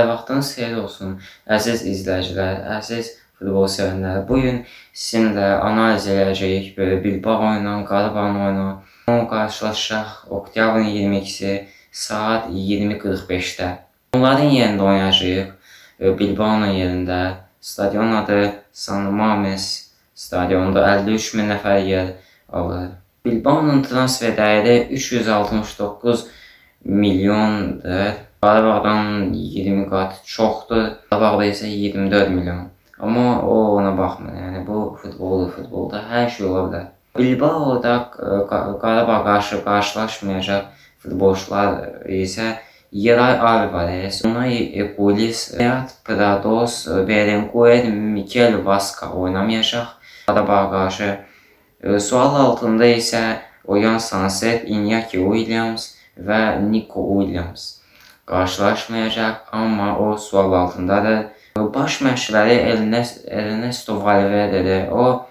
Vaxtınız xeyir olsun, əziz izləyicilər, əziz futbol sevənlər. Bugün sizinlə analiz edəcəyik Bilbao ilə, Qarabağ ilə. Qarşılaşacaq oktyabrın 22-si saat 20:45-də. Onların yerində oynayacağıq. Bilbao'nun yerində. Stadionun adı San Mames stadionudur. 53.000 nəfər yer alır. Bilbao'nun transfer dəyəri 369 milyondur. Qarabağdan 20 qat çoxdur. Qarabağda isə 24 milyon. Amma o ona baxmır. Yəni bu futbolda hər şey ola bilər. Bilbao'da Qarabağ qarşılaşmayacaq futbolçular isə Yeray Alvarez, Unai Epulis, Beat Prados, Berenguer, Mikel Vaska oynamayacaq Qarabağa qarşı. Sual altında isə Oyan Sanset, Iñaki Williams və Nico Williams qarşılaşmayacaq, amma o sual altındadır. Baş məşqçiləri Ernesto Valverde'dir. O,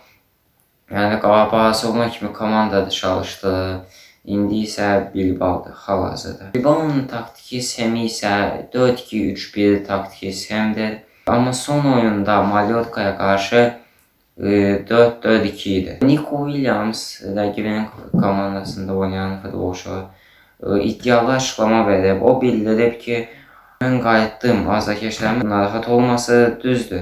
yəni Barcelona kimi komandada çalışdı. İndi isə Bilbao'dur, hal-hazırda. Bilbao'nun taktiki sxemi isə 4-2-3-1 taktiki sxemdir. Amma son oyunda Mallorca'ya qarşı 4-4-2 idi. Nico Williams rəqibinin komandasında oynayan futbolçu iddialı açıqlama verib. O bildirib ki, mən qayıtdım, azarkeşlərimin narahat olması düzdür.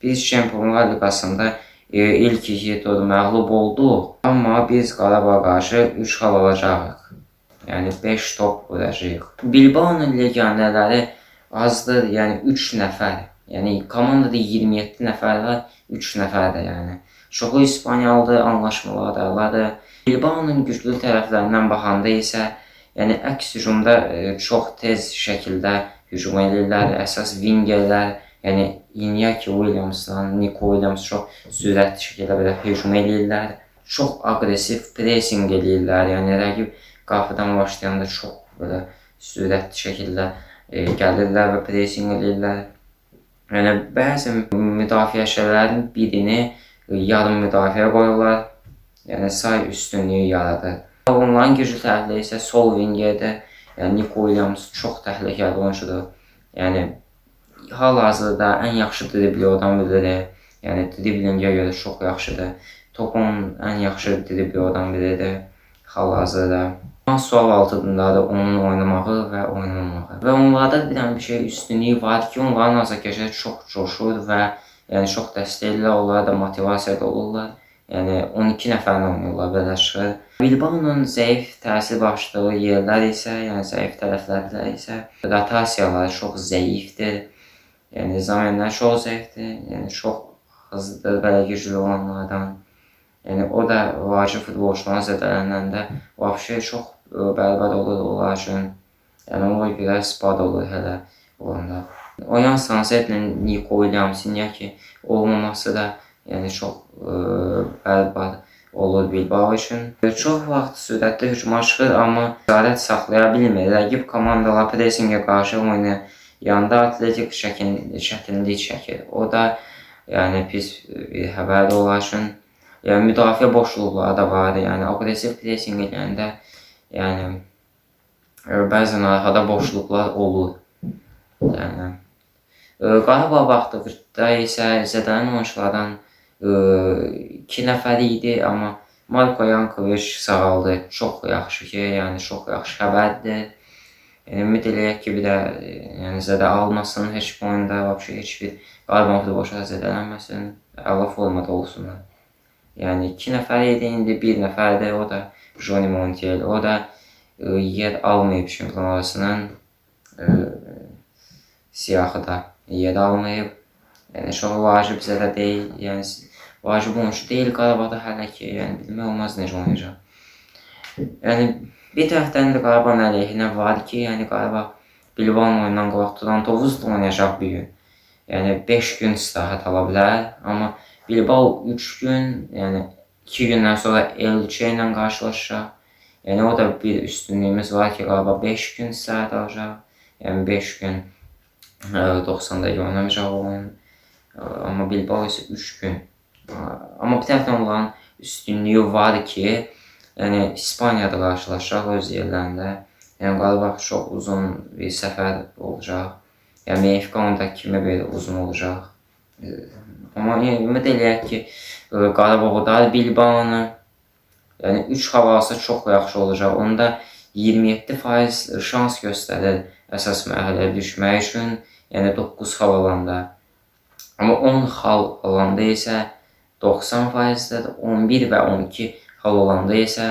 Biz Çempionlar Liqasında ilk iki tur məğlub olduq, amma biz Qarabağa qarşı 3 xal alacağıq. Yəni 5 top vuracağıq. Bilbao'nun legionerləri azdır, yəni 3 nəfər. Yəni komandada 27 nəfər var, 3 nəfər də yəni. Çoxu İspaniyalıdır, anlaşmalı adamlardır. Bilbao'nun güclü tərəflərindən baxanda isə yəni əks hücumda çox tez şəkildə hücum edirlər. Əsas wingerlər, yəni Iñaki Williams'la Nico Williams çox sürətli şəkildə hücum edirlər. Çox aqressiv pressing edirlər. Yəni rəqib qapıdan başlayanda çox belə sürətli şəkildə gəlirlər və pressing edirlər. Yəni bəzi müdafiəçilərin birini yarım müdafiə qoyurlar. Yəni say üstünlüyü yaradır. Onların güclü tərəfləri isə sol wingerdə, yəni Nico Williams çox təhlükəli oyuncudur. Yəni hal-hazırda ən yaxşı dribli olan biridir. Yəni driblingə görə çox yaxşıdır. Topun ən yaxşı dribli olan biridir hal-hazırda. Sual altındadır onun oynamağı və oynamağı. Və onlarda bir şey üstünlüyü var ki, onların azarkeşləri çox coşur və yəni çox dəstəklər, onlara da motivasiyada olurlar. Yəni 12 nəfərlə oynayırlar, belə çıxır. Bilbao'nun zəif təsir başladığı yerlər isə, yəni zəif tərəflər isə rotasiyaları çox zəifdir. Yəni zamanlar çox zəifdir, yəni çox hızlıdır belə güclü olanlardan. Yəni o da vacib futbolçuların zədələnəndə vəbşə çox bərbad olur onlar üçün. Yəni ona görə spad olur hələ olanda. Oyan Sansetlə Nico Williams'ın ki olmaması da yəni çox bərbad olur Bilbao üçün. Çox vaxt sürətli hücuma çıxır, amma cəsarət saxlaya bilmir. Rəqib komandalar pressingə qarşı oynayanda atletik çətinlik çəkir. O da yəni pis bir xəbərdir onlar üçün. Yəni müdafiə boşluqları da var. Yəni aqressiv pressing edəndə yəni bəzən arxada boşluqlar olur. Yəni Qarabağ vaxtında isə zədələnən oyunculardan 2 nəfər idi, amma Marko Yankoviç sağaldı. Çox yaxşı ki, yəni çox yaxşı xəbərdir. Ümid eləyək ki, bir də yəni zədə almasın heç bir oyunda, heç bir Qarabağ futbolçuları zədələnməsin, əla formada olsunlar. Yəni 2 nəfər idi, indi 1 nəfərdir, o da Johnny Montiel. O da yer almayıb çempionlarının siyahıda yer almayıb. Yəni çox vacib zədə deyil, yəni vacib oyuncu deyil Qarabağda hələ ki, yəni bilmək olmaz necə oynayacaq. Yəni bir tərəfdən də Qarabağın əleyhinə var ki, yəni Qarabağ Bilbao'nun oyundan qabaq Turantovuzla oynayacaq bir gün. Yəni 5 gün istirahət ala bilər, amma Bilbao 3 gün, yəni 2 gündən sonra Elche ilə qarşılaşacaq. Yəni o da bir üstünlüyümüz var ki, Qarabağ 5 gün istirahət alacaq. Yəni 5 gün 90 dəqiqə oynamayacaq oyun. Amma Bilbao isə 3 gün. Amma bir tərəfdən onların üstünlüyü var ki, yəni İspaniyada qarşılaşacaq öz yerlərində. Yəni Qarabağ çox uzun bir səfər olacaq. Yəni Benfica ondakı kimi belə uzun olacaq. Amma ümid eləyək ki, Qarabağ da Bilbao'nu yəni 3 xal alsa çox yaxşı olacaq. Onda 27% şans göstərir əsas mərhələyə düşmək üçün, yəni 9 xal alanda. Amma 10 xal alanda isə 90%-dir, 11 və 12 xal olanda isə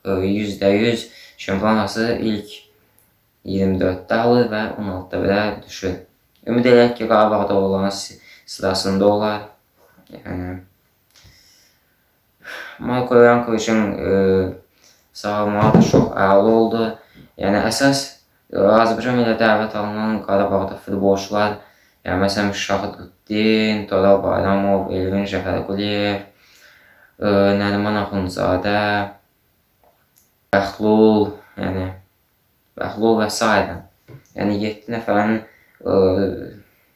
%100 şampionası ilk 24-də alır və 16-da belə düşür. Ümid edək ki, Qarabağda olan sırasında olar. Yəni Marko Yankovic'in sağlamağı da çox əla oldu. Yəni əsas Azərbaycan ilə dəvət alınan Qarabağda futbolçular, yəni məsələn Şahidin, Toral Bayramov, Elvin Cəfərquliyev, Nəriman Axundzadə, Bəxlul, yəni Bəxlul və s. Yəni 7 nəfərin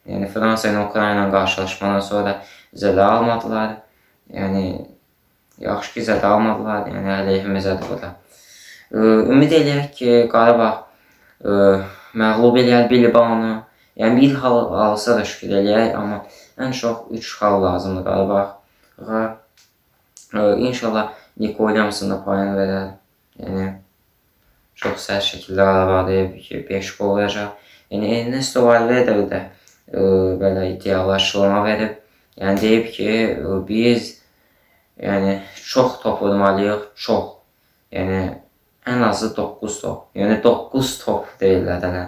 yəni Fransa ilə Ukrayna qarşılaşmadan sonra zədə almadılar. Yəni yaxşı ki, zədə almadılar. Yəni əleyhimizədir o da. Ümid eləyək ki, Qarabağ məğlub eləyər Bilbao'nu. Yəni bir xal alsa da şükür eləyək, amma ən çox 3 xal lazımdır Qarabağa. İnşallah Nico Williams'ın da payını verər. Yəni çox sərt şəkildə Qarabağ deyib ki, 5 gol verəcək. Yəni Ernesto Valverde də belə iddialaşdırma verib. Yəni deyib ki, biz yəni çox top vurmalıyıq, çox. Yəni ən azı 9 top. Yəni 9 top deyirlər hələ.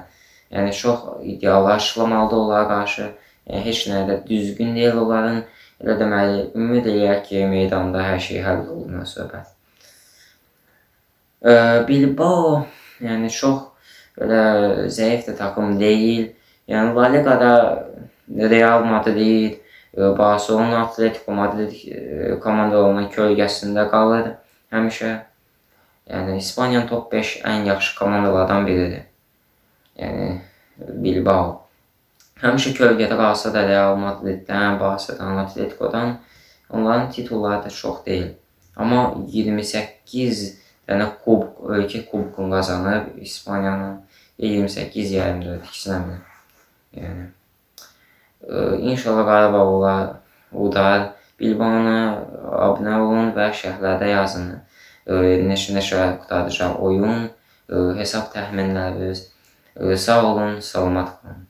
Yəni çox iddialaşdırmalıdır onlara qarşı. Yəni heç nə də düzgün deyil onların. Elə deməli, ümid eləyək ki, meydanda hər şey həll olunur söhbət. Bilbao yəni çox belə zəif də takım deyil. Yəni La Ligada Real Madrid, Barcelona, Atletico Madrid komandalarının kölgəsində qalır həmişə. Yəni İspaniyanın top 5 ən yaxşı komandalardan biridir. Yəni Bilbao. Həmişə kölgədə qalsa da Real Madriddən, Barcelona'dan, Atletico'dan onların titulları da çox deyil. Amma 28 dənə ölkə kubokunu qazanıb İspaniyanın 28 24 ikisinə. Yəni İnşallah Qarabağ olar, udar. Bilbao'na abunə olun və şərhlərdə yazın. Neçə qurtaracaq oyun, hesab təxminləriniz. Sağ olun, salamat qalın.